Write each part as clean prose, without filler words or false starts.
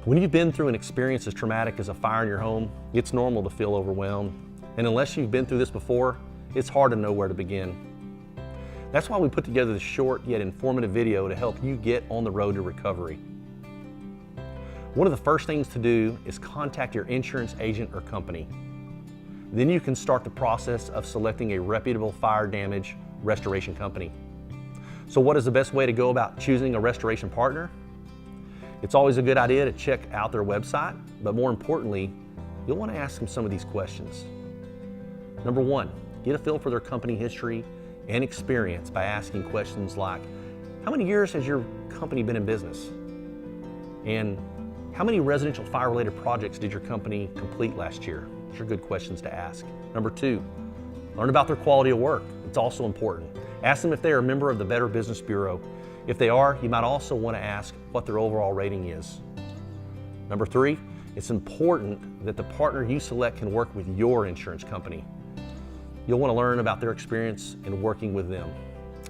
When you've been through an experience as traumatic as a fire in your home, it's normal to feel overwhelmed. And unless you've been through this before, it's hard to know where to begin. That's why we put together this short yet informative video to help you get on the road to recovery. One of the first things to do is contact your insurance agent or company. Then you can start the process of selecting a reputable fire damage restoration company. So what is the best way to go about choosing a restoration partner? It's always a good idea to check out their website, but more importantly, you'll want to ask them some of these questions. Number one, get a feel for their company history and experience by asking questions like, how many years has your company been in business? And how many residential fire-related projects did your company complete last year? Those are good questions to ask. Number two, learn about their quality of work. It's also important. Ask them if they are a member of the Better Business Bureau. If they are, you might also want to ask what their overall rating is. Number three, it's important that the partner you select can work with your insurance company. You'll want to learn about their experience in working with them.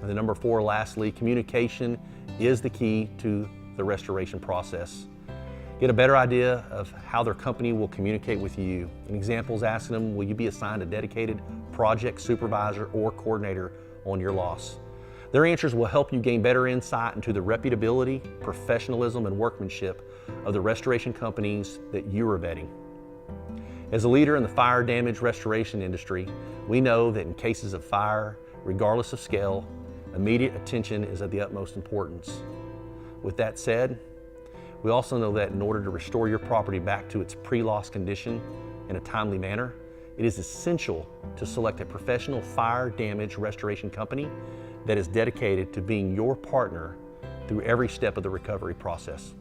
And then number four, lastly, communication is the key to the restoration process. Get a better idea of how their company will communicate with you. An example is asking them, will you be assigned a dedicated project supervisor or coordinator on your loss? Their answers will help you gain better insight into the reputability, professionalism, and workmanship of the restoration companies that you are vetting. As a leader in the fire damage restoration industry, we know that in cases of fire, regardless of scale, immediate attention is of the utmost importance. With that said, we also know that in order to restore your property back to its pre-loss condition in a timely manner, it is essential to select a professional fire damage restoration company that is dedicated to being your partner through every step of the recovery process.